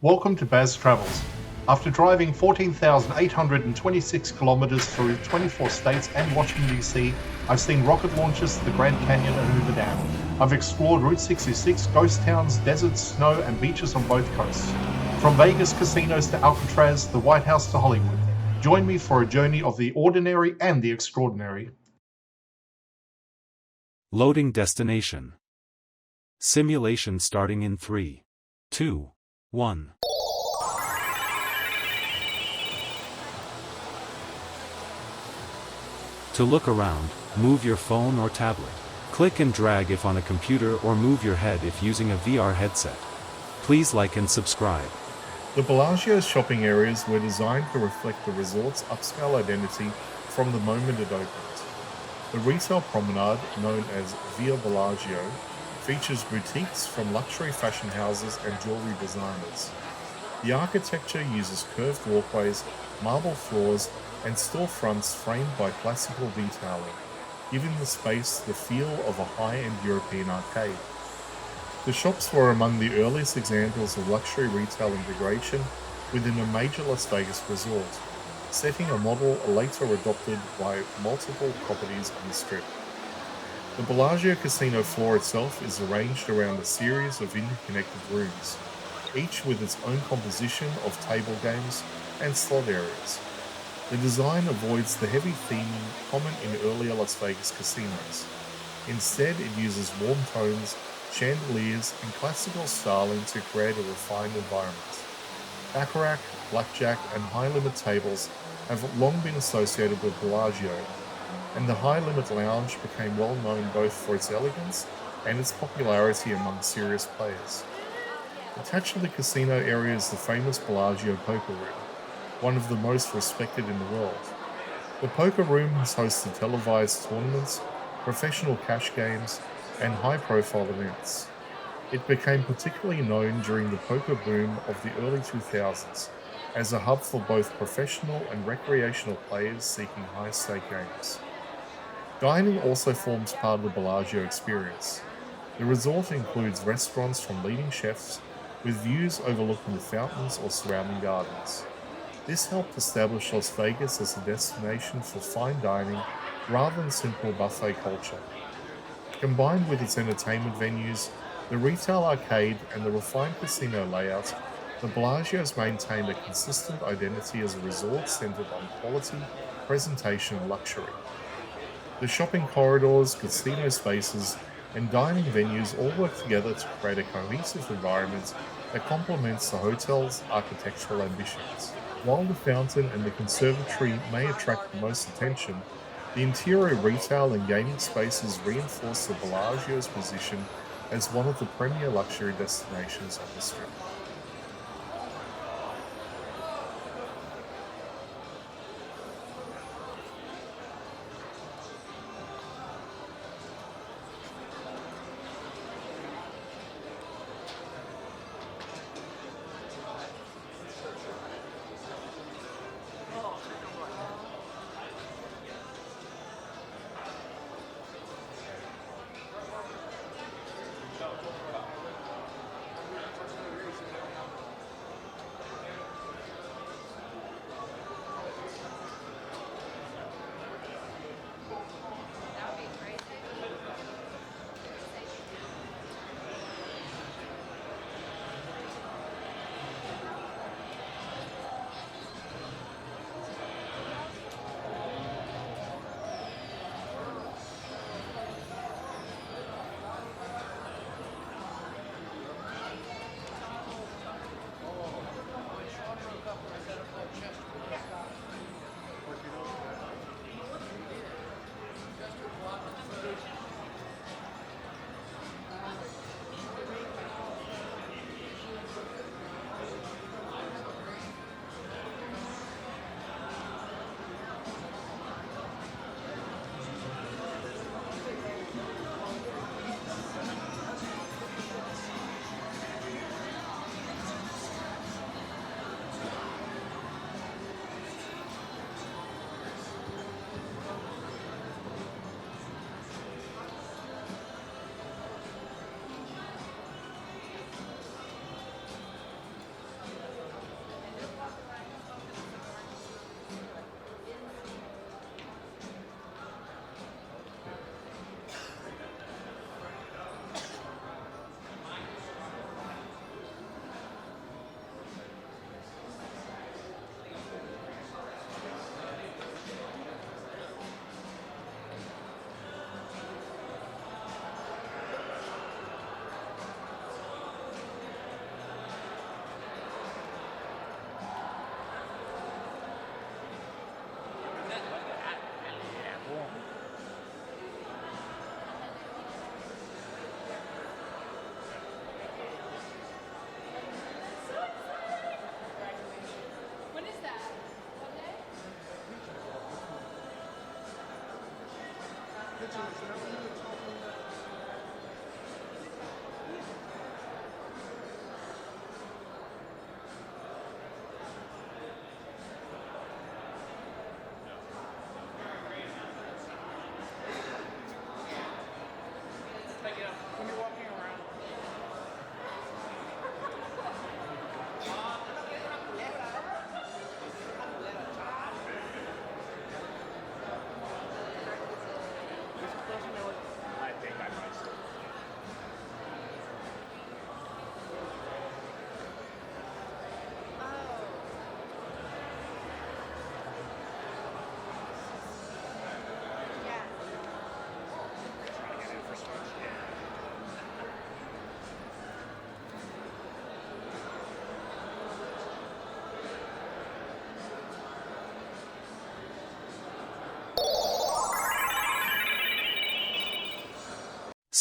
Welcome to Baz Travels. After driving 14,826 kilometers through 24 states and Washington, D.C., I've seen rocket launches to the Grand Canyon and Hoover Dam. I've explored Route 66, ghost towns, deserts, snow, and beaches on both coasts. From Vegas casinos to Alcatraz, the White House to Hollywood. Join me for a journey of the ordinary and the extraordinary. Loading destination. Simulation starting in 3, 2, 1. To look around, move your phone or tablet. Click and drag if on a computer or move your head if using a VR headset. Please like and subscribe. The Bellagio's shopping areas were designed to reflect the resort's upscale identity from the moment it opened. The retail promenade, known as Via Bellagio, features boutiques from luxury fashion houses and jewelry designers. The architecture uses curved walkways, marble floors, and storefronts framed by classical detailing, giving the space the feel of a high-end European arcade. The shops were among the earliest examples of luxury retail integration within a major Las Vegas resort, setting a model later adopted by multiple properties on the Strip. The Bellagio casino floor itself is arranged around a series of interconnected rooms, each with its own composition of table games and slot areas. The design avoids the heavy theming common in earlier Las Vegas casinos. Instead, it uses warm tones, chandeliers, and classical styling to create a refined environment. Baccarat, blackjack, and high-limit tables have long been associated with Bellagio, and the high-limit lounge became well known both for its elegance and its popularity among serious players. Attached to the casino area is the famous Bellagio Poker Room, one of the most respected in the world. The poker room has hosted televised tournaments, professional cash games, and high-profile events. It became particularly known during the poker boom of the early 2000s as a hub for both professional and recreational players seeking high-stake games. Dining also forms part of the Bellagio experience. The resort includes restaurants from leading chefs with views overlooking the fountains or surrounding gardens. This helped establish Las Vegas as a destination for fine dining rather than simple buffet culture. Combined with its entertainment venues, the retail arcade, and the refined casino layout, the Bellagio has maintained a consistent identity as a resort centered on quality, presentation, and luxury. The shopping corridors, casino spaces, and dining venues all work together to create a cohesive environment that complements the hotel's architectural ambitions. While the fountain and the conservatory may attract the most attention, the interior retail and gaming spaces reinforce the Bellagio's position as one of the premier luxury destinations on the Strip.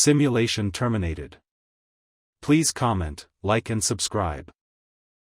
Simulation terminated. Please comment, like and subscribe.